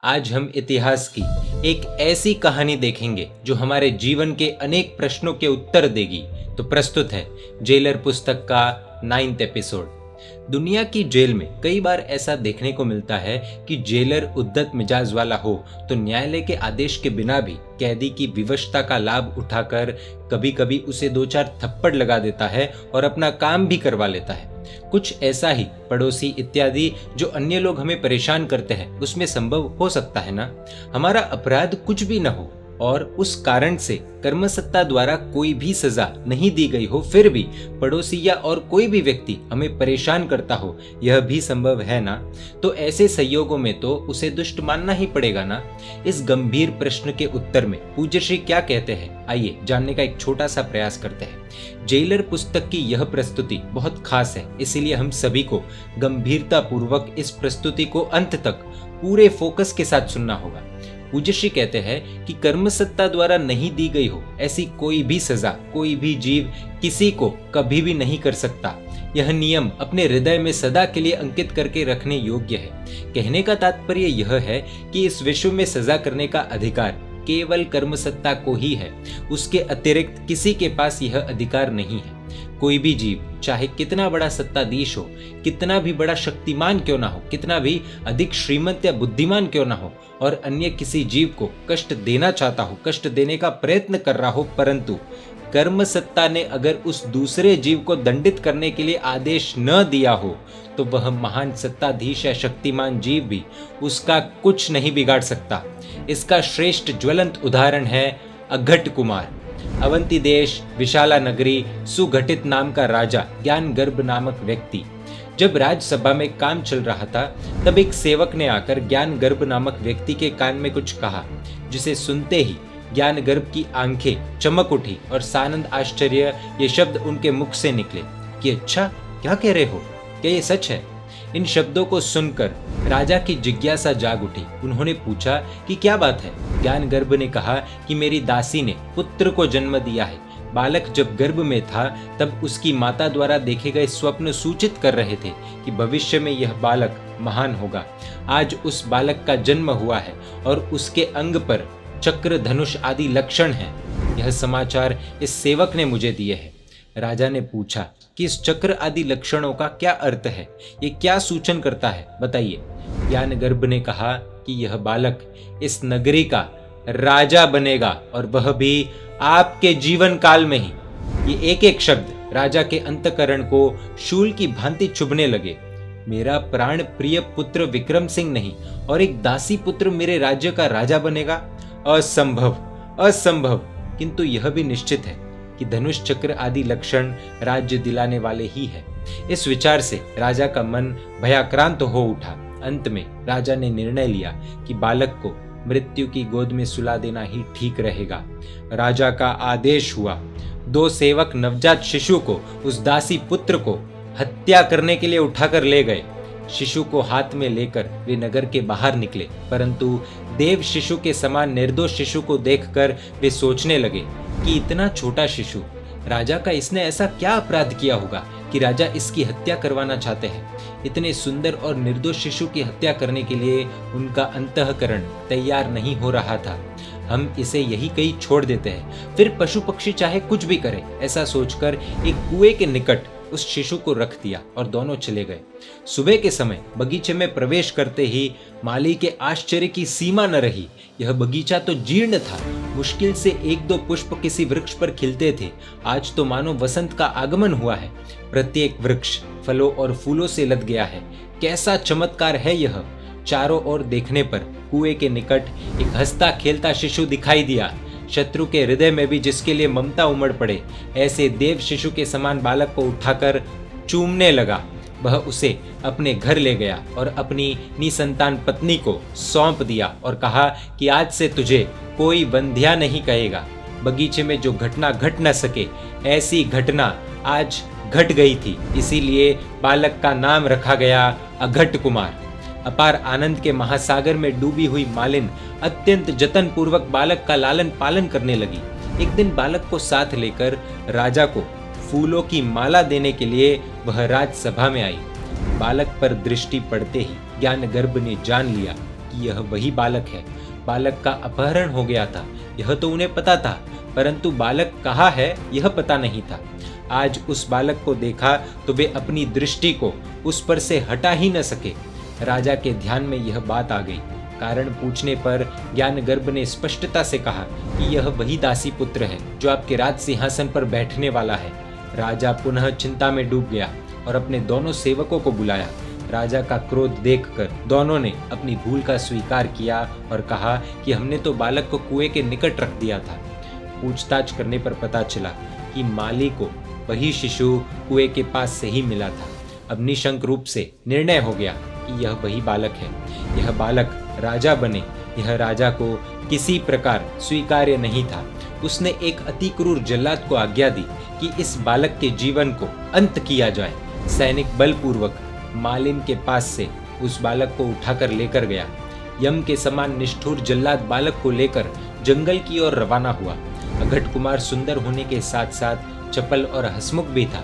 आज हम इतिहास की एक ऐसी कहानी देखेंगे जो हमारे जीवन के अनेक प्रश्नों के उत्तर देगी। तो प्रस्तुत है जेलर पुस्तक का 9वां एपिसोड। दुनिया की जेल में कई बार ऐसा देखने को मिलता है कि जेलर उद्दत मिजाज वाला हो तो न्यायालय के आदेश के बिना भी कैदी की विवशता का लाभ उठाकर कभी कभी उसे 2-4 थप्पड़ लगा देता है और अपना काम भी करवा लेता है। कुछ ऐसा ही पड़ोसी इत्यादि जो अन्य लोग हमें परेशान करते हैं उसमें संभव हो सकता है ना। हमारा अपराध कुछ भी न हो और उस कारण से कर्मसत्ता द्वारा कोई भी सजा नहीं दी गई हो, फिर भी पड़ोसी या और कोई भी व्यक्ति हमें परेशान करता हो, यह भी संभव है ना। तो ऐसे संयोगों में तो उसे दुष्ट मानना ही पड़ेगा ना। इस गंभीर प्रश्न के उत्तर में पूज्य श्री क्या कहते हैं, आइए जानने का एक छोटा सा प्रयास करते हैं। जेलर पुस्तक की यह प्रस्तुति बहुत खास है, इसीलिए हम सभी को गंभीरता पूर्वक इस प्रस्तुति को अंत तक पूरे फोकस के साथ सुनना होगा। पूज्य श्री कहते हैं कि कर्मसत्ता द्वारा नहीं दी गई हो ऐसी कोई भी सजा कोई भी जीव किसी को कभी भी नहीं कर सकता। यह नियम अपने हृदय में सदा के लिए अंकित करके रखने योग्य है। कहने का तात्पर्य यह है कि इस विश्व में सजा करने का अधिकार केवल कर्मसत्ता को ही है, उसके अतिरिक्त किसी के पास यह अधिकार नहीं है। कोई भी जीव चाहे कितना बड़ा सत्ताधीश हो, कितना भी बड़ा शक्तिमान क्यों ना हो, कितना भी अधिक श्रीमंत या बुद्धिमान क्यों ना हो और अन्य किसी जीव को कष्ट देना चाहता हो, कष्ट देने का प्रयत्न कर रहा हो, परंतु कर्मसत्ता ने अगर उस दूसरे जीव को दंडित करने के लिए आदेश न दिया हो तो वह महान सत्ताधीश या शक्तिमान जीव भी उसका कुछ नहीं बिगाड़ सकता। इसका श्रेष्ठ ज्वलंत उदाहरण है अघट कुमार। अवंती देश विशाला नगरी सुघटित नाम का राजा ज्ञान गर्भ नामक व्यक्ति। जब राजसभा में काम चल रहा था तब एक सेवक ने आकर ज्ञान गर्भ नामक व्यक्ति के कान में कुछ कहा, जिसे सुनते ही ज्ञान गर्भ की आंखें चमक उठी और सानंद आश्चर्य ये शब्द उनके मुख से निकले कि अच्छा क्या कह रहे हो, क्या ये सच है। इन शब्दों को सुनकर राजा की जिज्ञासा जाग उठी। उन्होंने पूछा कि क्या बात है। ज्ञान गर्भ ने कहा कि मेरी दासी ने पुत्र को जन्म दिया है। बालक जब गर्भ में था तब उसकी माता द्वारा देखे गए स्वप्न सूचित कर रहे थे कि भविष्य में यह बालक महान होगा। आज उस बालक का जन्म हुआ है और उसके अंग पर चक्र धनुष आदि लक्षण हैं। यह समाचार इस सेवक ने मुझे दिए हैं। राजा ने पूछा कि इस चक्र आदि लक्षणों का क्या अर्थ है, ये क्या सूचन करता है, बताइए। ज्ञान गर्भ ने कहा कि यह बालक इस नगरी का राजा बनेगा और वह भी आपके जीवन काल में ही। ये एक एक शब्द राजा के अंतकरण को शूल की भांति चुभने लगे। मेरा प्राण प्रिय पुत्र विक्रम सिंह नहीं और एक दासी पुत्र मेरे राज्य का राजा बनेगा, असंभव असंभव। किंतु यह भी निश्चित है कि धनुष चक्र आदि लक्षण राज्य दिलाने वाले ही है। इस विचार से राजा का मन भयाक्रांत हो उठा। अंत में राजा ने निर्णय लिया कि बालक को मृत्यु की गोद में सुला देना ही ठीक रहेगा। राजा का आदेश हुआ। 2 सेवक नवजात शिशु को, उस दासी पुत्र को हत्या करने के लिए उठाकर ले गए। शिशु को हाथ में लेकर वे नगर के बाहर निकले, परंतु देव शिशु के समान निर्दोष शिशु को देखकर वे सोचने लगे कि इतना छोटा शिशु, राजा का इसने ऐसा क्या अपराध किया होगा कि राजा इसकी हत्या करवाना चाहते हैं। इतने सुंदर और निर्दोष शिशु की हत्या करने के लिए उनका अंतःकरण तैयार नहीं हो रहा था। हम इसे यही कहीं छोड़ देते हैं, फिर पशु पक्षी चाहे कुछ भी करे, ऐसा सोचकर एक कुएं के निकट उस शिशु को रख दिया और दोनों चले गए। सुबह के समय बगीचे में प्रवेश करते ही माली के आश्चर्य की सीमा न रही। यह बगीचा तो जीर्ण था, मुश्किल से 1-2 पुष्प किसी वृक्ष पर खिलते थे। आज तो मानो वसंत का आगमन हुआ है। प्रत्येक वृक्ष फलों और फूलों से लद गया है। कैसा चमत्कार है यह। चारों ओर देखने पर कुएं के निकट एक हंसता खेलता शिशु दिखाई दिया। शत्रु के हृदय में भी जिसके लिए ममता उमड़ पड़े, ऐसे देव शिशु के समान बालक को उठाकर चूमने लगा। वह उसे अपने घर ले गया और अपनी निसंतान पत्नी को सौंप दिया और कहा कि आज से तुझे कोई बंध्या नहीं कहेगा। बगीचे में जो घटना घट न सके, ऐसी घटना आज घट गई थी, इसीलिए बालक का नाम रखा गया अघट कुमार। अपार आनंद के महासागर में डूबी हुई मालिन अत्यंत जतन पूर्वक बालक का लालन पालन करने लगी। एक दिन बालक को साथ लेकर राजा को फूलों की माला देने के लिए वह राजसभा में आई। बालक पर दृष्टि पड़ते ही ज्ञान गर्भ ने जान लिया कि कि यह वही बालक है। बालक का अपहरण हो गया था, यह तो उन्हें पता था, परंतु बालक कहाँ है यह पता नहीं था। आज उस बालक को देखा तो वे अपनी दृष्टि को उस पर से हटा ही न सके। राजा के ध्यान में यह बात आ गई। कारण पूछने पर ज्ञानगर्भ ने स्पष्टता से कहा कि यह वही दासी पुत्र है जो आपके राज सिंहासन पर बैठने वाला है। राजा पुनः चिंता में डूब गया और अपने दोनों सेवकों को बुलाया। राजा का क्रोध देखकर दोनों ने अपनी भूल का स्वीकार किया और कहा कि हमने तो बालक को कुएं के निकट रख दिया था। पूछताछ करने पर पता चला कि माली को वही शिशु कुएं के पास से ही मिला था। अब निशंक रूप से निर्णय हो गया कि यह वही बालक है। यह बालक राजा बने, यह राजा को किसी प्रकार स्वीकार्य नहीं था। उसने एक अति क्रूर जल्लाद को आज्ञा दी कि इस बालक के जीवन को अंत किया जाए। सैनिक बलपूर्वक मालिन के पास से उस बालक को उठाकर लेकर गया। यम के समान निष्ठुर जल्लाद बालक को लेकर जंगल की ओर रवाना हुआ। अघट कुमार सुंदर होने के साथ साथ चपल और हंसमुख भी था।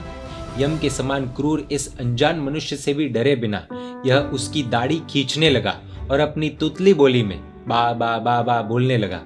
यम के समान क्रूर इस अनजान मनुष्य से भी डरे बिना यह उसकी दाढ़ी खींचने लगा और अपनी तुतली बोली में बा बा बा बा बोलने लगा।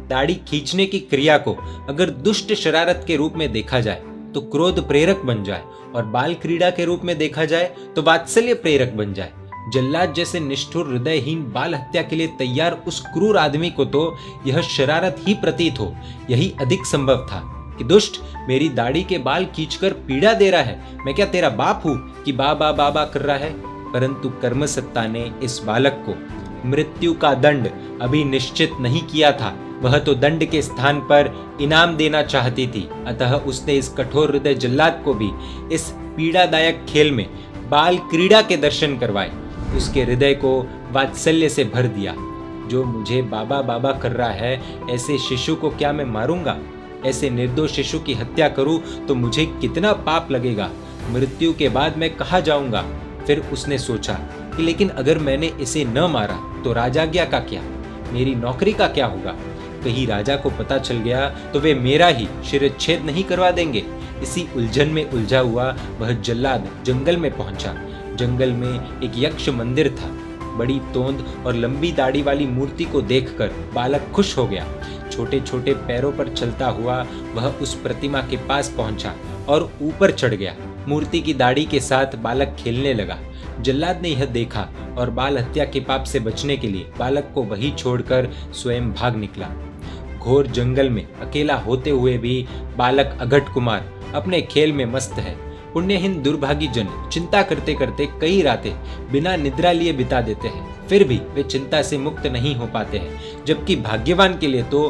दाढ़ी खींचने की क्रिया को अगर दुष्ट शरारत के रूप में देखा जाए तो क्रोध प्रेरक बन जाए, और बाल क्रीड़ा के रूप में देखा जाए तो वात्सल्य प्रेरक बन जाए। जल्लाद जैसे निष्ठुर हृदयहीन बाल हत्या के लिए तैयार उस क्रूर आदमी को तो यह शरारत ही प्रतीत हो, यही अधिक संभव था कि दुष्ट मेरी दाढ़ी के बाल खींचकर पीड़ा दे रहा है, मैं क्या तेरा बाप हूं कि बाबा बाबा कर रहा है। परंतु कर्मसत्ता ने इस बालक को मृत्यु का दंड अभी निश्चित नहीं किया था। वह तो दंड के स्थान पर इनाम देना चाहती थी। अतः उसने इस कठोर हृदय जल्लाद को भी इस पीड़ादायक खेल में बाल क्रीड़ा के दर्शन करवाए। उसके हृदय को वात्सल्य से भर दिया। जो मुझे बाबा बाबा कर रहा है, ऐसे शिशु को क्या मैं मारूंगा? ऐसे निर्दोष शिशु की हत्या करूं तो मुझे कितना पाप लगेगा। मृत्यु के बाद मैं कहाँ जाऊंगा? फिर उसने सोचा कि लेकिन अगर मैंने इसे न मारा तो राजाज्ञा का क्या, मेरी नौकरी का क्या होगा? कहीं राजा को पता चल गया तो वे मेरा ही शिरच्छेद नहीं करवा देंगे। इसी उलझन में उलझा हुआ वह जल्लाद जंगल में पहुंचा। जंगल में एक यक्ष मंदिर था। बड़ी तोंद और लंबी दाढ़ी वाली मूर्ति को देखकर बालक खुश हो गया। छोटे छोटे पैरों पर चलता हुआ वह उस प्रतिमा के पास पहुंचा और ऊपर चढ़ गया। मूर्ति की दाढ़ी के साथ बालक खेलने लगा। जल्लाद ने यह देखा और बाल हत्या के पाप से बचने के लिए बालक को वहीं छोड़कर स्वयं भाग निकला। घोर जंगल में अकेला होते हुए भी बालक अघट कुमार अपने खेल में मस्त है। पुण्यहीन दुर्भागी जन चिंता करते करते कई रातें बिना निद्रा लिए बिता देते हैं, फिर भी वे चिंता से मुक्त नहीं हो पाते हैं। जबकि भाग्यवान के लिए तो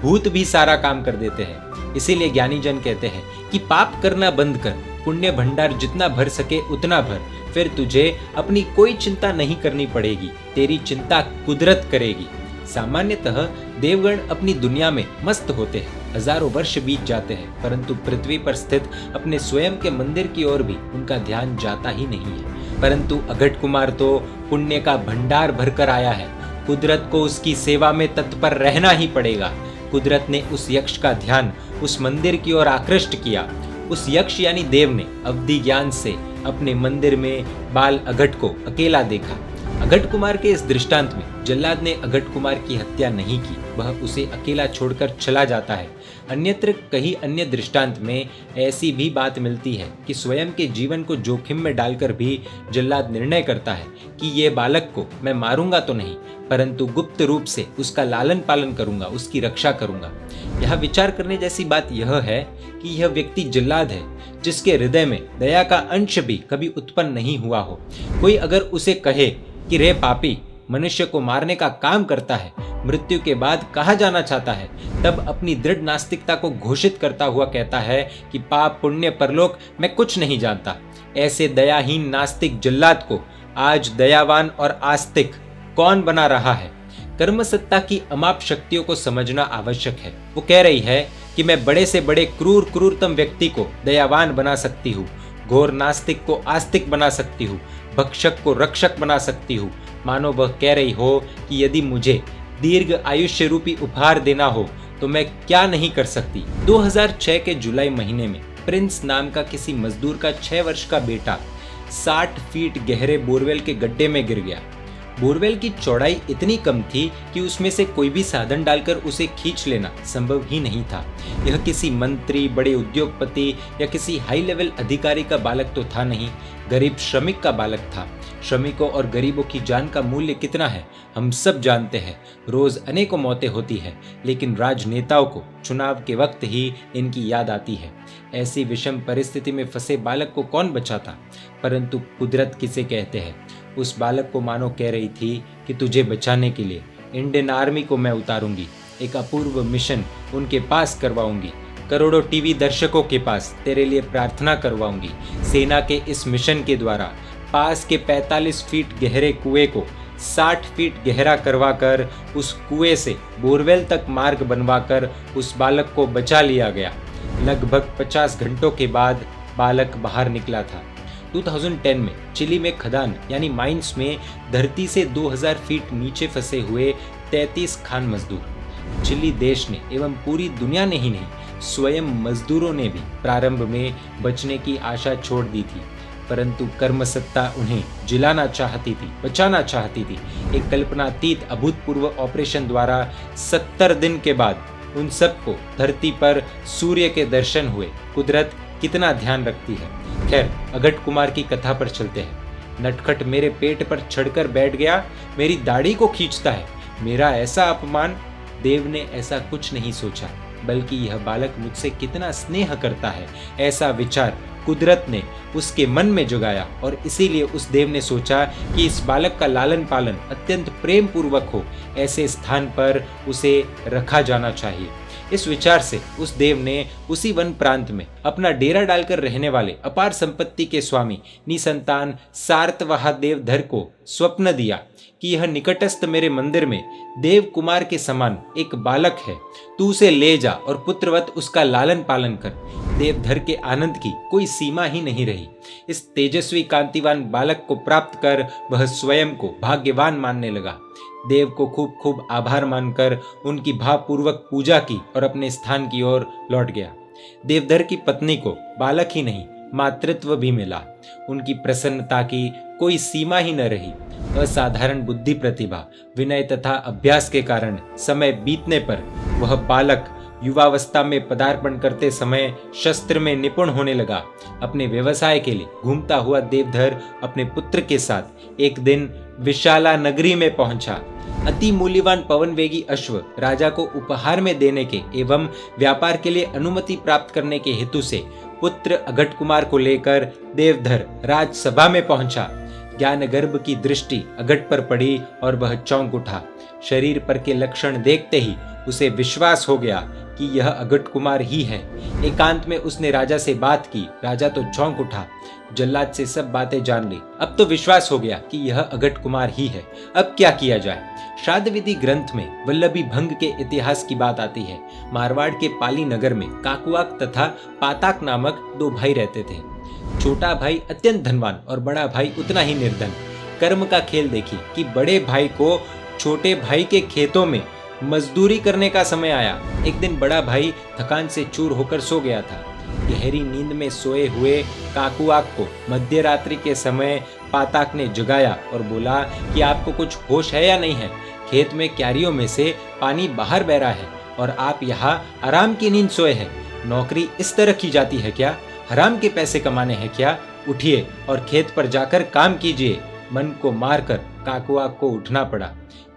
भूत भी सारा काम कर देते हैं। इसीलिए ज्ञानी जन कहते हैं कि पाप करना बंद कर, पुण्य भंडार जितना भर सके उतना भर, फिर तुझे अपनी कोई चिंता नहीं करनी पड़ेगी, तेरी चिंता कुदरत करेगी। सामान्यतः देवगण अपनी दुनिया में मस्त होते हैं, हजारों वर्ष बीत जाते हैं, परंतु पृथ्वी पर स्थित अपने स्वयं के मंदिर की ओर भी उनका ध्यान जाता ही नहीं है। परंतु अघट कुमार तो पुण्य का भंडार भरकर आया है। कुदरत को उसकी सेवा में तत्पर रहना ही पड़ेगा। कुदरत ने उस यक्ष का ध्यान उस मंदिर की ओर आकृष्ट किया। उस यक्ष यानी देव ने अवधि ज्ञान से अपने मंदिर में बाल अघट को अकेला देखा। अघट कुमार के इस दृष्टांत में जल्लाद ने अघट कुमार की हत्या नहीं की, वह उसे अकेला छोड़कर चला जाता है। अन्यत्र कई अन्य दृष्टांत में ऐसी भी बात मिलती है कि स्वयं के जीवन को जोखिम में डालकर भी जल्लाद निर्णय करता है कि ये बालक को मैं मारूंगा तो नहीं, परंतु गुप्त रूप से उसका लालन पालन करूंगा, उसकी रक्षा करूंगा। यह विचार करने जैसी बात यह है कि यह व्यक्ति जल्लाद है जिसके हृदय में दया का अंश भी कभी उत्पन्न नहीं हुआ हो। कोई अगर उसे कहे कि रे पापी, मनुष्य को मारने का काम करता है, मृत्यु के बाद कहाँ जाना चाहता है, तब अपनी दृढ़ नास्तिकता को घोषित करता हुआ कहता है कि पाप पुण्य परलोक मैं कुछ नहीं जानता। ऐसे दयाहीन नास्तिक जल्लाद को आज दयावान और आस्तिक कौन बना रहा है? कर्म सत्ता की अमाप शक्तियों को समझना आवश्यक है। वो कह रही है कि मैं बड़े से बड़े क्रूरतम व्यक्ति को दयावान बना सकती हूँ, घोर नास्तिक को आस्तिक बना सकती हूँ, भक्षक को रक्षक बना सकती हूँ। मानो वह कह रही हो कि यदि मुझे दीर्घ आयुष्य रूपी उपहार देना हो तो मैं क्या नहीं कर सकती। 2006 के जुलाई महीने में प्रिंस नाम का किसी मजदूर का 6 वर्ष का बेटा 60 फीट गहरे बोरवेल के गड्ढे में गिर गया। बोरवेल की चौड़ाई इतनी कम थी कि उसमें से कोई भी साधन डालकर उसे खींच लेना संभव ही नहीं था। यह किसी मंत्री, बड़े उद्योगपति या किसी हाई लेवल अधिकारी का बालक तो था नहीं, गरीब श्रमिक का बालक था। श्रमिकों और गरीबों की जान का मूल्य कितना है हम सब जानते हैं। रोज अनेकों मौतें होती है, लेकिन राजनेताओं को चुनाव के वक्त ही इनकी याद आती है। ऐसी विषम परिस्थिति में फंसे बालक को कौन बचाता? परंतु कुदरत किसे कहते हैं। उस बालक को मानो कह रही थी कि तुझे बचाने के लिए इंडियन आर्मी को मैं उतारूंगी, एक अपूर्व मिशन उनके पास करवाऊंगी, करोड़ों टीवी दर्शकों के पास तेरे लिए प्रार्थना करवाऊंगी। सेना के इस मिशन के द्वारा पास के 45 फीट गहरे कुएं को 60 फीट गहरा करवाकर उस कुएं से बोरवेल तक मार्ग बनवाकर उस बालक को बचा लिया गया। लगभग 50 घंटों के बाद बालक बाहर निकला था। 2010 में चिली में खदान यानी माइंस में धरती से 2000 फीट नीचे फंसे हुए 33 खान मजदूर। चिली देश ने एवं पूरी दुनिया ने ही नहीं, स्वयं मजदूरों ने भी प्रारंभ में बचने की आशा छोड़ दी थी, परंतु कर्मसत्ता उन्हें जिलाना चाहती थी, बचाना चाहती थी। एक कल्पनातीत अभूतपूर्व ऑपरेशन द्वारा 70 दिन के बाद उन सबको धरती पर सूर्य के दर्शन हुए। कुदरत कितना ध्यान रखती है। खैर, अघट कुमार की कथा पर चलते हैं। नटखट मेरे पेट पर चढ़कर बैठ गया, मेरी दाढ़ी को खींचता है, मेरा ऐसा अपमान। देव ने ऐसा कुछ नहीं सोचा, बल्कि यह बालक मुझसे कितना स्नेह करता है, ऐसा विचार कुदरत ने उसके मन में जगाया। और इसीलिए उस देव ने सोचा कि इस बालक का लालन पालन अत्यंत प्रेम पूर्वक हो, ऐसे स्थान पर उसे रखा जाना चाहिए। इस विचार से उस देव ने उसी वन प्रांत में अपना डेरा डालकर रहने वाले अपार संपत्ति के स्वामी निसंतान सार्तवाह देवधर को स्वप्न दिया कि यह निकटस्थ मेरे मंदिर में देव कुमार के समान एक बालक है, तू उसे ले जा और पुत्रवत उसका लालन पालन कर। देवधर के आनंद की कोई सीमा ही नहीं रही। इस तेजस्वी कांतिवान बालक को प्राप्त कर वह स्वयं को भाग्यवान मानने लगा। देव को खूब खूब आभार मानकर उनकी भावपूर्वक पूजा की और अपने स्थान की ओर लौट गया। देवधर की पत्नी को बालक ही नहीं, मातृत्व भी मिला। उनकी प्रसन्नता की कोई सीमा ही न रही। असाधारण बुद्धि, प्रतिभा, विनय तथा अभ्यास के कारण समय बीतने पर वह बालक युवावस्था में पदार्पण करते समय शस्त्र में निपुण होने लगा। अपने व्यवसाय के लिए घूमता हुआ देवधर अपने पुत्र के साथ एक दिन विशाला नगरी में पहुंचा। अति मूल्यवान पवनवेगी अश्व राजा को उपहार में देने के एवं व्यापार के लिए अनुमति प्राप्त करने के हेतु से पुत्र अघट कुमार को लेकर देवधर राजसभा में पहुंचा। ज्ञान गर्भ की दृष्टि अघट पर पड़ी और वह चौंक उठा। शरीर पर के लक्षण देखते ही उसे विश्वास हो गया कि यह अघट कुमार ही है। एकांत में उसने राजा से बात की। राजा तो चौंक उठा, जल्लाद से सब बातें जान ली। अब तो विश्वास हो गया कि यह अघट कुमार ही है। अब क्या किया जाए? श्राद्ध विधि ग्रंथ में वल्लभी भंग के इतिहास की बात आती है। मारवाड़ के पाली नगर में काकुआक तथा पाताक नामक 2 भाई रहते थे। छोटा भाई अत्यंत धनवान और बड़ा भाई उतना ही निर्धन। कर्म का खेल देखिए कि बड़े भाई को छोटे भाई के खेतों में मजदूरी करने का समय आया। एक दिन बड़ा भाई थकान से चूर होकर सो गया था। गहरी नींद में सोए हुए काकुआक को मध्य रात्रि के समय पाताक ने जगाया और बोला कि आपको कुछ होश है या नहीं है? खेत में क्यारियों में से पानी बाहर बह रहा है और आप यहाँ आराम की नींद सोए हैं। नौकरी इस तरह की जाती है क्या? हराम के पैसे कमाने हैं क्या? उठिए और खेत पर जाकर काम कीजिए। मन को मारकर काकुआक को उठना पड़ा।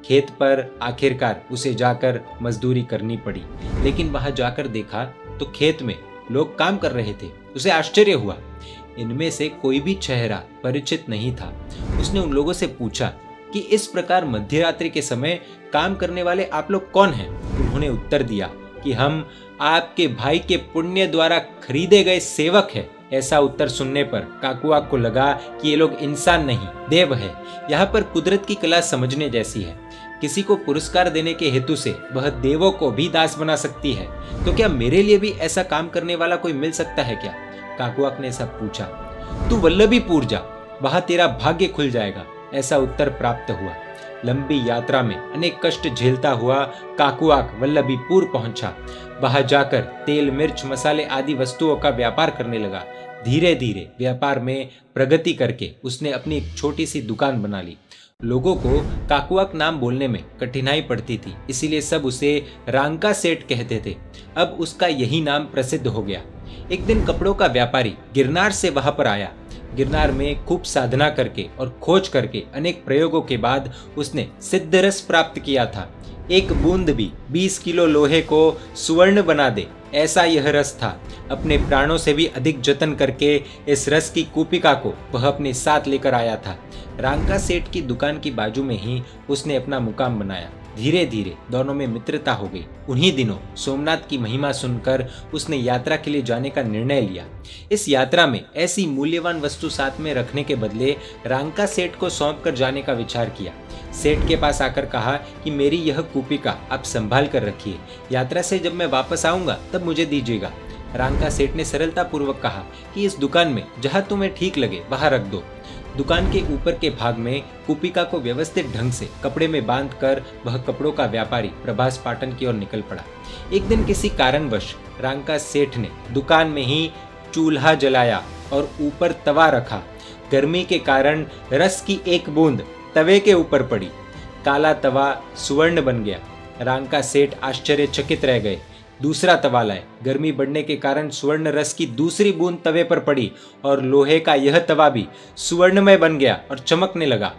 खेत पर आखिरकार उसे जाकर मजदूरी करनी पड़ी। लेकिन वहां जाकर देखा तो खेत में लोग काम कर रहे थे। उसे आश्चर्य हुआ, इनमें से कोई भी चेहरा परिचित नहीं था। उसने उन लोगों से पूछा कि इस प्रकार मध्यरात्रि के समय काम करने वाले आप लोग कौन हैं? उन्होंने उत्तर दिया कि हम आपके भाई के पुण्य द्वारा खरीदे गए सेवक हैं। ऐसा उत्तर सुनने पर काकुआक को लगा कि ये लोग इंसान नहीं, देव है। यहाँ पर कुदरत की कला समझने जैसी है। किसी को पुरस्कार देने के हेतु से वह देवों को भी दास बना सकती है, तो क्या मेरे लिए भी ऐसा काम करने वाला कोई मिल सकता है क्या? काकुआक ने सब पूछा। तू वल्लभीपुर जा, वहां तेरा भाग्य खुल जाएगा, ऐसा उत्तर प्राप्त हुआ। लंबी यात्रा में अनेक कष्ट झेलता हुआ काकुआक वल्लभीपुर पहुंचा। वहां जाकर तेल, मिर्च, मसाले आदि वस्तुओं का व्यापार करने लगा। धीरे धीरे व्यापार में प्रगति करके उसने अपनी एक छोटी सी दुकान बना ली। लोगों को काकुआक नाम बोलने में कठिनाई पड़ती थी, इसीलिए सब उसे रांका सेठ कहते थे। अब उसका यही नाम प्रसिद्ध हो गया। एक दिन कपड़ों का व्यापारी गिरनार से वहां पर आया। गिरनार में खूब साधना करके और खोज करके अनेक प्रयोगों के बाद उसने सिद्ध रस प्राप्त किया था। एक बूंद भी 20 किलो लोहे को सुवर्ण बना दे, ऐसा यह रस था। अपने प्राणों से भी अधिक जतन करके इस रस की कूपिका को वह अपने साथ लेकर आया था। रांका सेठ की दुकान की बाजू में ही उसने अपना मुकाम बनाया। धीरे धीरे दोनों में मित्रता हो गई। उन्हीं दिनों सोमनाथ की महिमा सुनकर उसने यात्रा के लिए जाने का निर्णय लिया। इस यात्रा में ऐसी मूल्यवान वस्तु साथ में रखने के बदले रांका सेठ को सौंप कर जाने का विचार किया। सेठ के पास आकर कहा कि मेरी यह कूपिका आप संभाल कर रखिए, यात्रा से जब मैं वापस आऊंगा तब मुझे दीजिएगा। रांका सेठ ने सरलता पूर्वक कहा कि इस दुकान में जहां तुम्हें ठीक लगे वहां रख दो। दुकान के ऊपर के भाग में कूपिका को व्यवस्थित ढंग से कपड़े में बांधकर वह कपड़ों का व्यापारी प्रभास पाटन की ओर निकल पड़ा। एक दिन किसी कारणवश रांका सेठ ने दुकान में ही चूल्हा जलाया और ऊपर तवा रखा। गर्मी के कारण रस की एक बूंद तवे के ऊपर पड़ी। काला तवा सुवर्ण बन गया। रांका सेठ आश्चर्यचकित रह गए। दूसरा तवा लाए। गर्मी बढ़ने के कारण सुवर्ण रस की दूसरी बूंद तवे पर पड़ी और लोहे का यह तवा भी सुवर्णमय बन गया और चमकने लगा।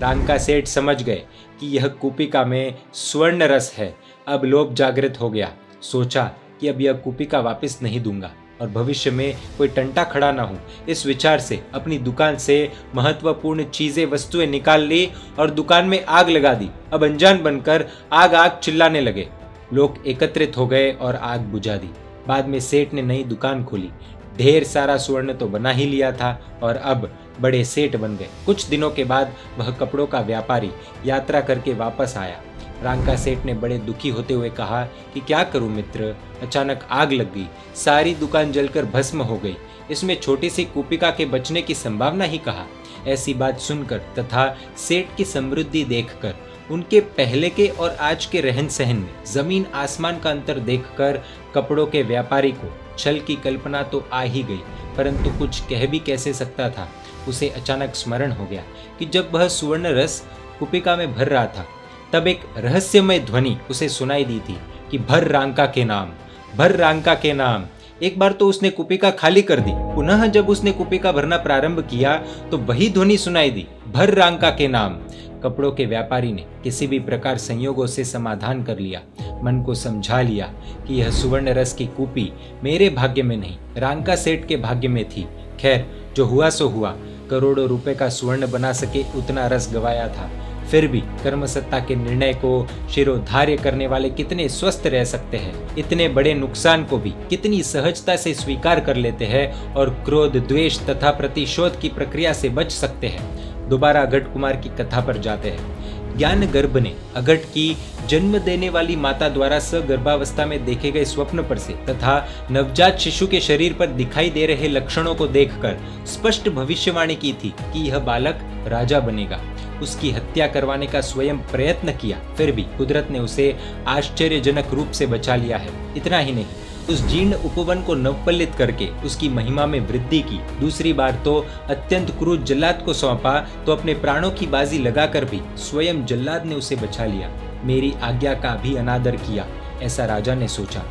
रांका सेठ समझ गए कि यह कूपिका में स्वर्ण रस है। अब लोभ जागृत हो गया। सोचा कि अब यह कूपिका वापस नहीं दूंगा और भविष्य में कोई टंटा खड़ा ना हो। इस विचार से अपनी दुकान से महत्वपूर्ण चीजें वस्तुएं निकाल ली और दुकान में आग लगा दी। अब अनजान बनकर आग आग चिल्लाने लगे। लोग एकत्रित हो गए और आग बुझा दी। बाद में सेठ ने नई दुकान खोली। ढेर सारा स्वर्ण तो बना ही लिया था और अब बड़े सेठ बन गए। कुछ दिनों के बाद वह कपड़ों का व्यापारी यात्रा करके वापस आया। रांका सेठ ने बड़े दुखी होते हुए कहा कि क्या करूं मित्र, अचानक आग लग गई, सारी दुकान जलकर भस्म हो गई। इसमें छोटी सी कूपिका के बचने की संभावना ही कहा। ऐसी बात सुनकर तथा सेठ की समृद्धि देखकर, उनके पहले के और आज के रहन सहन में जमीन आसमान का अंतर देखकर कपड़ों के व्यापारी को छल की कल्पना तो आ ही गई, परंतु कुछ कह भी कैसे सकता था। उसे अचानक स्मरण हो गया कि जब वह सुवर्ण रस कूपिका में भर रहा था तब एक रहस्यमय ध्वनि उसे सुनाई दी थी कि भर रांका के नाम, भर रांका के नाम। एक बार तो उसने कूपिका खाली कर दी। पुनः जब उसने कूपिका भरना प्रारंभ किया तो वही ध्वनि सुनाई दी, भर रांका के नाम। कपड़ों के व्यापारी ने किसी भी प्रकार संयोगों से समाधान कर लिया। मन को समझा लिया कि यह सुवर्ण रस की कूपी मेरे भाग्य में नहीं, रांका सेठ के भाग्य में थी। खैर, जो हुआ सो हुआ। करोड़ों रुपए का सुवर्ण बना सके उतना रस गवाया था। फिर भी कर्मसत्ता के निर्णय को शिरोधार्य करने वाले कितने स्वस्थ रह सकते हैं, इतने बड़े नुकसान को भी कितनी सहजता से स्वीकार कर लेते हैं और क्रोध, द्वेष तथा प्रतिशोध की प्रक्रिया से बच सकते हैं। दोबारा अघट कुमार की कथा पर जाते हैं। ज्ञान गर्भ ने अघट की जन्म देने वाली माता द्वारा सगर्भावस्था में देखे गए स्वप्न पर से तथा नवजात शिशु के शरीर पर दिखाई दे रहे लक्षणों को देखकर स्पष्ट भविष्यवाणी की थी कि यह बालक राजा बनेगा। उसकी हत्या करवाने का स्वयं प्रयत्न किया, फिर भी कुदरत ने उसे आश्चर्यजनक रूप से बचा लिया है। इतना ही नहीं, उस जीर्ण उपवन को नवपल्लित करके उसकी महिमा में वृद्धि की। दूसरी बार तो अत्यंत क्रूर जल्लाद को सौंपा तो अपने प्राणों की बाजी लगाकर भी स्वयं जल्लाद ने उसे बचा लिया। मेरी आज्ञा का भी अनादर किया, ऐसा राजा ने सोचा।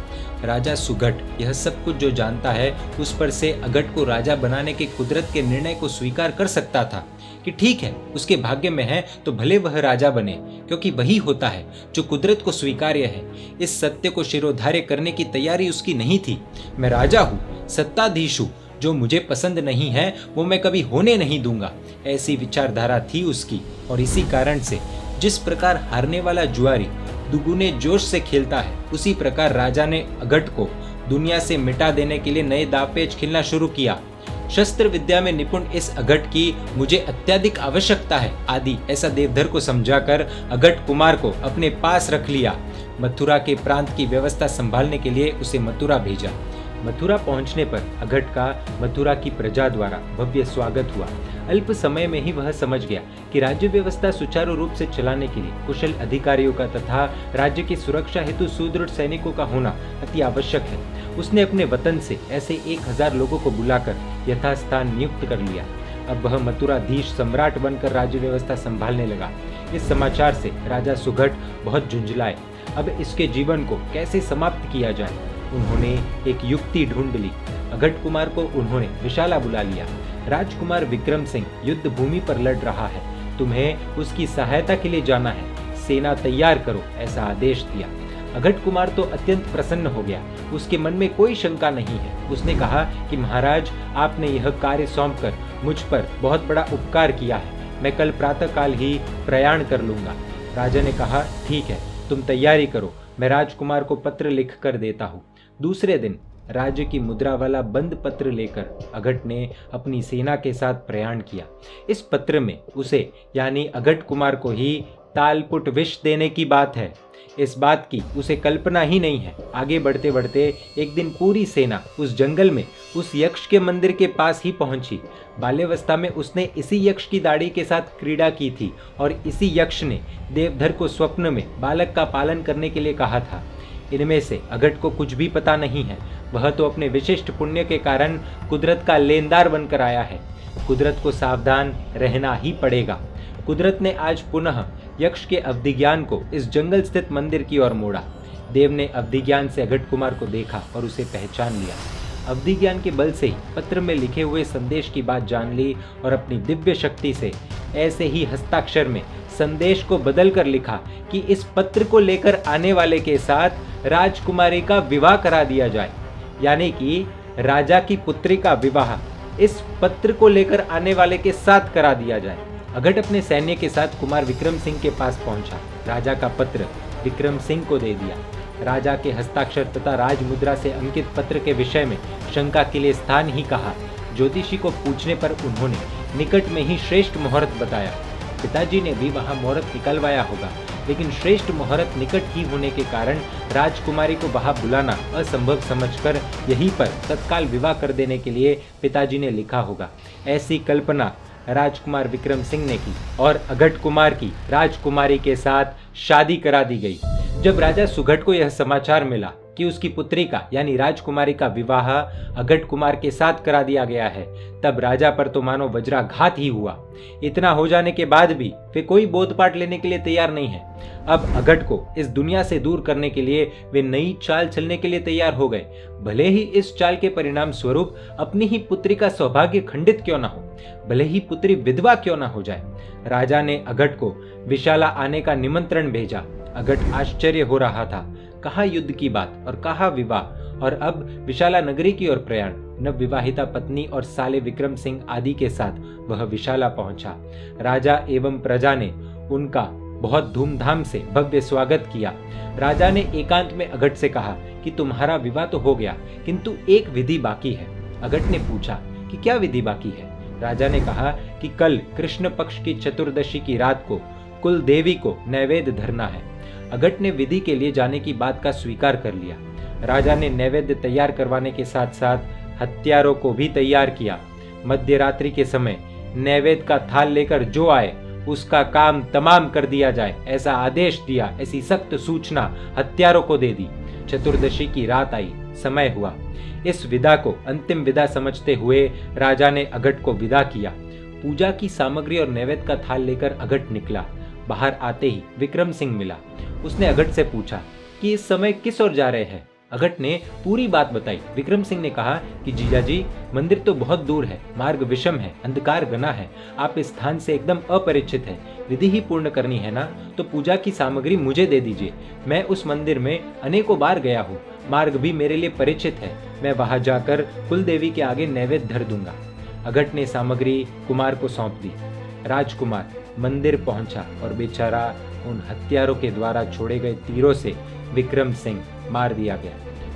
राजा सुघट यह सब कुछ जो जानता है, उस पर से अघट को राजा बनाने के कुदरत के निर्णय को स्वीकार कर सकता था कि ठीक है, उसके भाग्य में है तो भले वह राजा बने, क्योंकि वही होता है जो कुदरत को स्वीकार्य है। इस सत्य को शिरोधार्य करने की तैयारी उसकी नहीं थी। मैं राजा हूँ, सत्ताधीश हूँ, जो मुझे पसंद नहीं है वो मैं कभी होने नहीं दूंगा, ऐसी विचारधारा थी उसकी। और इसी कारण से जिस प्रकार हारने वाला जुआरी दुगुने जोश से खेलता है, उसी प्रकार राजा ने अघट को दुनिया से मिटा देने के लिए नए दावपेच खेलना शुरू किया। शस्त्र विद्या में निपुण इस अघट की मुझे अत्यधिक आवश्यकता है आदि ऐसा देवधर को समझाकर अघट कुमार को अपने पास रख लिया। मथुरा के प्रांत की व्यवस्था संभालने के लिए उसे मथुरा भेजा। मथुरा पहुंचने पर अघट का मथुरा की प्रजा द्वारा भव्य स्वागत हुआ। अल्प समय में ही वह समझ गया कि राज्य व्यवस्था सुचारू रूप से चलाने के लिए कुशल अधिकारियों का तथा राज्य की सुरक्षा हेतु सुदृढ़ सैनिकों का होना अति आवश्यक है। उसने अपने वतन से ऐसे 1000 लोगों को बुलाकर यथास्थान नियुक्त कर लिया। अब वह मथुराधीश सम्राट बनकर राज्य व्यवस्था संभालने लगा। इस समाचार से राजा सुघट बहुत झुंझलाए। अब इसके जीवन को कैसे समाप्त किया जाए। उन्होंने एक युक्ति ढूंढ ली। अघट कुमार को उन्होंने विशाला बुला लिया। राजकुमार विक्रम सिंह युद्ध भूमि पर लड़ रहा है, तुम्हें उसकी सहायता के लिए जाना है, सेना तैयार करो, ऐसा आदेश दिया। अघट कुमार तो अत्यंत प्रसन्न हो गया। उसके मन में कोई शंका नहीं है। उसने कहा कि महाराज, आपने यह कार्य सौंपकर मुझ पर बहुत बड़ा उपकार किया है। मैं कल प्रातःकाल ही प्रयाण कर लूंगा। राजा ने कहा, ठीक है, तुम तैयारी करो, मैं राजकुमार को पत्र लिख कर देता हूँ। दूसरे दिन राज्य की मुद्रा वाला बंद पत्र लेकर अघट ने अपनी सेना के साथ प्रयाण किया। इस पत्र में उसे यानी अघट कुमार को ही तालपुट विष देने की बात है। इस बात की उसे कल्पना ही नहीं है। आगे बढ़ते बढ़ते एक दिन पूरी सेना उस जंगल में उस यक्ष के मंदिर के पास ही पहुंची। बाल्यावस्था में उसने इसी यक्ष की दाढ़ी के साथ क्रीड़ा की थी और इसी यक्ष ने देवधर को स्वप्न में बालक का पालन करने के लिए कहा था। इनमें से अघट को कुछ भी पता नहीं है। वह तो अपने विशिष्ट पुण्य के कारण कुदरत का लेनदार बनकर आया है। कुदरत को सावधान रहना ही पड़ेगा। कुदरत ने आज पुनः यक्ष के अवधिज्ञान को इस जंगल स्थित मंदिर की ओर मोड़ा। देव ने अवधिज्ञान से अघट कुमार को देखा और उसे पहचान लिया। अवधिज्ञान के बल से ही पत्र में लिखे हुए संदेश की बात जान ली और अपनी दिव्य शक्ति से ऐसे ही हस्ताक्षर में संदेश को बदल कर लिखा कि इस पत्र को लेकर आने वाले के साथ राजकुमारी का विवाह करा दिया जाए, यानी कि राजा की पुत्री का विवाह इस पत्र को लेकर आने वाले के साथ करा दिया जाए। अघट अपने सैन्य के साथ कुमार विक्रम सिंह के पास पहुंचा। राजा का पत्र विक्रम सिंह को दे दिया। राजा के हस्ताक्षर तथा राजमुद्रा से अंकित पत्र के विषय में शंका के लिए स्थान ही कहा। ज्योतिषी को पूछने पर उन्होंने निकट में ही श्रेष्ठ मुहूर्त बताया। पिताजी ने भी वहां मुहूर्त निकलवाया होगा, लेकिन श्रेष्ठ मुहूर्त निकट ही होने के कारण राजकुमारी को वहां बुलाना असंभव समझकर यहीं पर तत्काल विवाह कर देने के लिए पिताजी ने लिखा होगा। ऐसी कल्पना राजकुमार विक्रम सिंह ने की और अघट कुमार की राजकुमारी के साथ शादी करा दी गई। जब राजा सुघट को यह समाचार मिला कि उसकी पुत्री का यानी राजकुमारी का विवाह अघट कुमार के साथ करा दिया गया है, तब राजा पर तो मानो वज्राघात ही हुआ। इतना हो जाने के बाद भी वे कोई बोधपाठ लेने के लिए तैयार नहीं है। अब अघट को इस दुनिया से दूर करने के लिए वे नई चाल चलने के लिए तैयार हो गए, भले ही इस चाल के परिणाम स्वरूप अपनी ही पुत्री का सौभाग्य खंडित क्यों न हो, भले ही पुत्री विधवा क्यों न हो जाए। राजा ने अघट को विशाला आने का निमंत्रण भेजा। अघट आश्चर्य हो रहा था, कहाँ युद्ध की बात और कहाँ विवाह, और अब विशाला नगरी की ओर प्रयाण। नवविवाहिता पत्नी और साले विक्रम सिंह आदि के साथ वह विशाला पहुंचा। राजा एवं प्रजा ने उनका बहुत धूमधाम से भव्य स्वागत किया। राजा ने एकांत में अघट से कहा कि तुम्हारा विवाह तो हो गया, किंतु एक विधि बाकी है। अघट ने पूछा कि क्या विधि बाकी है। राजा ने कहा कि कल कृष्ण पक्ष की चतुर्दशी की रात को कुल देवी को नैवेद्य धरना है। अघट ने विधि के लिए जाने की बात का स्वीकार कर लिया। राजा ने नैवेद्य तैयार करवाने के साथ साथ हथियारों को भी तैयार किया। मध्य रात्रि के समय नैवेद्य का थाल लेकर जो आए उसका काम तमाम कर दिया जाए, ऐसा आदेश दिया। ऐसी सख्त सूचना हथियारों को दे दी। चतुर्दशी की रात आई, समय हुआ। इस विदा को अंतिम विदा समझते हुए राजा ने अघट को विदा किया। पूजा की सामग्री और नैवेद्य का थाल लेकर अघट निकला। बाहर आते ही विक्रम सिंह मिला। उसने अघट से पूछा कि इस समय किस ओर जा रहे हैं। अघट ने पूरी बात बताई। विक्रम सिंह ने कहा कि जीजाजी, मंदिर तो बहुत दूर है, मार्ग विषम है, अंधकार घना है, आप इस स्थान से एकदम अपरिचित हैं। विधि ही पूर्ण करनी है ना, तो पूजा की सामग्री मुझे दे दीजिए। मैं उस मंदिर में अनेकों बार गया हूँ, मार्ग भी मेरे लिए परिचित है। मैं वहां जाकर कुल देवी के आगे नैवेद्य धर दूंगा। अघट ने सामग्री कुमार को सौंप दी। राजकुमार मंदिर पहुंचा और बेचारा उन हत्यारों के द्वारा छोड़े गए तीरों से विक्रम सिंह मार दिया गया।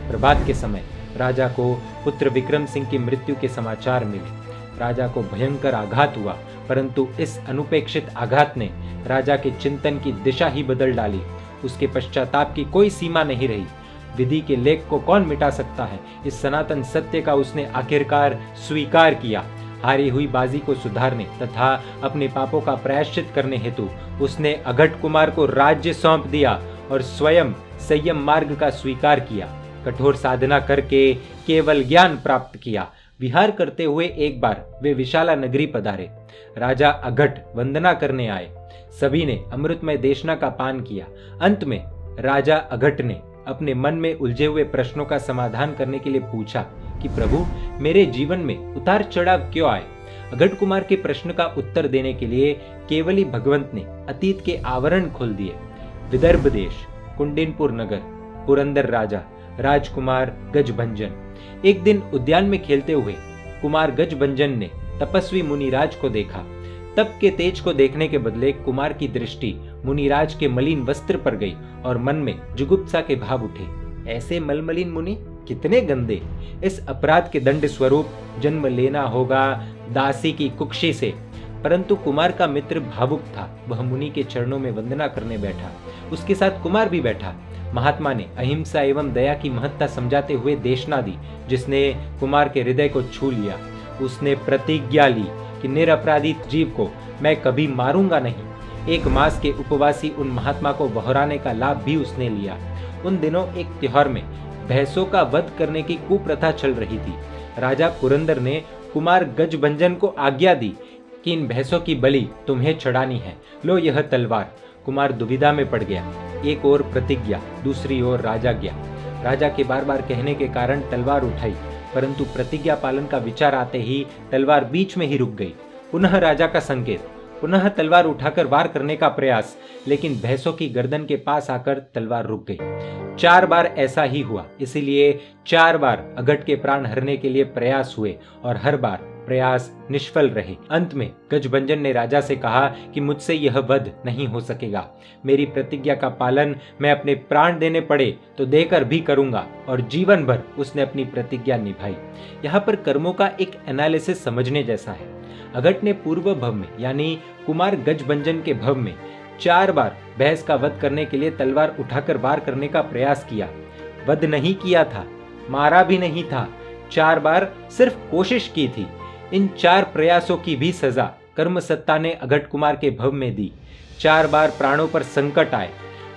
प्रभात के समय राजा को पुत्र विक्रम सिंह की मृत्यु के समाचार मिले। राजा को भयंकर आघात हुआ, परंतु इस अनुपेक्षित आघात ने राजा के चिंतन की दिशा ही बदल डाली। उसके पश्चाताप की कोई सीमा नहीं रही। विधि के लेख को कौन मिटा सकता है, इस सनातन सत्य का उसने आखिरकार स्वीकार किया। हारी हुई बाजी को सुधारने तथा अपने पापों का प्रायश्चित करने हेतु उसने अघट कुमार को राज्य सौंप दिया और स्वयं संयम मार्ग का स्वीकार किया। कठोर साधना करके केवल ज्ञान प्राप्त किया। विहार करते हुए एक बार वे विशाला नगरी पधारे। राजा अघट वंदना करने आए। सभी ने अमृतमय देशना का पान किया। अंत में राजा अघट ने अपने मन में उलझे हुए प्रश्नों का समाधान करने के लिए पूछा कि प्रभु, मेरे जीवन में उतार चढ़ाव क्यों आए? अघट कुमार के प्रश्न का उत्तर देने के लिए केवली भगवंत ने अतीत के आवरण खोल दिए। विदर्भ देश, कुंडिनपुर नगर, पुरंदर राजा, राजकुमार गजभंजन। एक दिन उद्यान में खेलते हुए कुमार गजभंजन ने तपस्वी मुनिराज को देखा। तप के तेज को देखने के बदले कुमार की दृष्टि मुनिराज के मलिन वस्त्र पर गई और मन में जुगुप्सा के भाव उठे। ऐसे मलमलिन मुनि कितने गंदे! इस अपराध के दंड स्वरूप जन्म लेना होगा दासी की कुक्षी से। परंतु कुमार का मित्र भावुक था। वह मुनि के चरणों में वंदना करने बैठा। उसके साथ कुमार भी बैठा। महात्मा ने अहिंसा एवं दया की महत्ता समझाते हुए देशना दी, जिसने कुमार के हृदय को छू लिया। उसने प्रतिज्ञा ली कि निरपराधी जीव को मैं कभी मारूंगा नहीं। 1 मास के उपवासी उन महात्मा को बहराने का लाभ भी उसने लिया। उन दिनों एक त्योहार में भैंसों का वध करने की कुप्रथा चल रही थी। राजा पुरंदर ने कुमार गजभंजन को आज्ञा दी कि इन भैंसों की बलि तुम्हें चढ़ानी है। लो यह तलवार। कुमार दुविधा में पड़ गया। एक ओर प्रतिज्ञा, दूसरी ओर राजाज्ञा। राजा के बार बार कहने के कारण तलवार उठाई, परंतु प्रतिज्ञा पालन का विचार आते ही तलवार बीच में ही रुक गई। पुनः राजा का संकेत, पुनः तलवार उठाकर वार करने का प्रयास, लेकिन भैंसों की गर्दन के पास आकर तलवार रुक गई। 4 बार ऐसा ही हुआ। इसीलिए 4 बार अघट के प्राण हरने के लिए प्रयास हुए और हर बार प्रयास निष्फल रहे। अंत में गजभंजन ने राजा से कहा कि मुझसे यह वध नहीं हो सकेगा। मेरी प्रतिज्ञा का पालन मैं अपने प्राण देने पड़े तो देकर भी करूंगा। और जीवन भर उसने अपनी प्रतिज्ञा निभाई। यहाँ पर कर्मों का एक एनालिसिस समझने जैसा है। अघट ने पूर्व भव में यानी कुमार गजभंजन के भव में 4 बार भैंस का वध करने के लिए तलवार उठाकर वार करने का प्रयास किया। वध नहीं किया था, मारा भी नहीं था। 4 बार सिर्फ कोशिश की थी। इन 4 प्रयासों की भी सजा कर्म सत्ता ने अघट कुमार के भव में दी। 4 बार प्राणों पर संकट आए।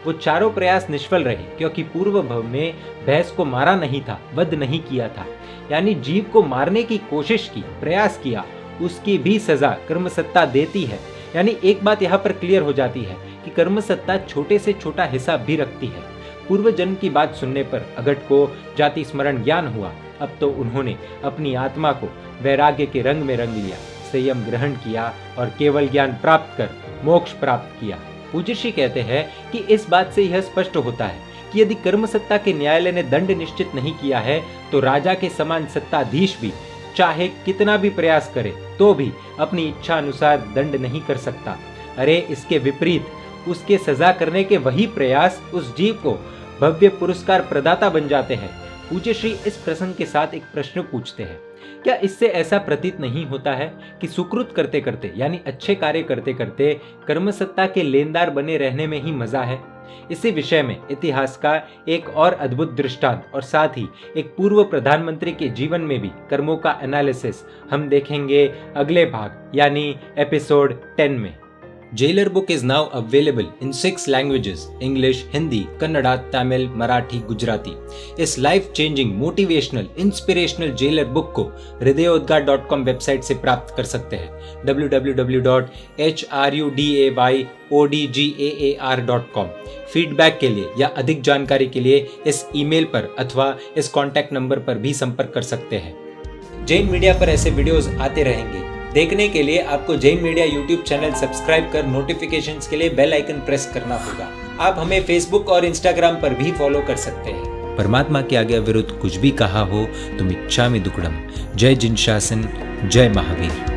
वो चारों प्रयास निष्फल रहे, क्योंकि पूर्व भव में भैंस को मारा नहीं था, वध नहीं किया था। यानी जीव को मारने की कोशिश की, प्रयास किया, उसकी भी सजा कर्म सत्ता देती है। यानी एक बात यहाँ पर क्लियर हो जाती है कि कर्म सत्ता छोटे से छोटा हिसाब भी रखती है। पूर्व जन्म की बात सुनने पर अघट को जाति स्मरण ज्ञान हुआ। अब तो उन्होंने अपनी आत्मा को वैराग्य के रंग में रंग लिया, संयम ग्रहण किया और केवल ज्ञान प्राप्त कर मोक्ष प्राप्त किया। पूज्य श्री कहते हैं कि इस बात से यह स्पष्ट होता है कि यदि कर्म सत्ता के न्यायालय ने दंड निश्चित नहीं किया है तो राजा के समान सत्ताधीश भी चाहे कितना भी प्रयास करे तो भी अपनी इच्छा अनुसार दंड नहीं कर सकता। अरे इसके विपरीत उसके सजा करने के वही प्रयास उस जीव को भव्य पुरस्कार प्रदाता बन जाते हैं। पूज्य श्री इस प्रसंग के साथ एक प्रश्न पूछते हैं, क्या इससे ऐसा प्रतीत नहीं होता है कि सुकृत करते करते यानी अच्छे कार्य करते करते कर्म सत्ता के लेनदार बने रहने में ही मजा है? इसी विषय में इतिहास का एक और अद्भुत दृष्टांत और साथ ही एक पूर्व प्रधानमंत्री के जीवन में भी कर्मों का एनालिसिस हम देखेंगे अगले भाग यानी एपिसोड 10 में। Jailer book is now available in 6 languages: English, Hindi, Kannada, Tamil, Marathi, Gujarati. इस life changing motivational inspirational jailer book को hridayodgar.com वेबसाइट से प्राप्त कर सकते हैं। www.hrudayodgar.com। फीडबैक के लिए या अधिक जानकारी के लिए इस ईमेल पर अथवा इस कॉन्टैक्ट नंबर पर भी संपर्क कर सकते हैं। जैन मीडिया पर ऐसे वीडियोस आते रहेंगे। देखने के लिए आपको Jain media YouTube channel subscribe कर नोटिफिकेशंस के लिए बेल आइकन प्रेस करना होगा। आप हमें फेसबुक और इंस्टाग्राम पर भी फॉलो कर सकते हैं। परमात्मा के आज्ञा विरुद्ध कुछ भी कहा हो तो मिच्छामि दुक्कडम। जय जिन शासन, जय महावीर।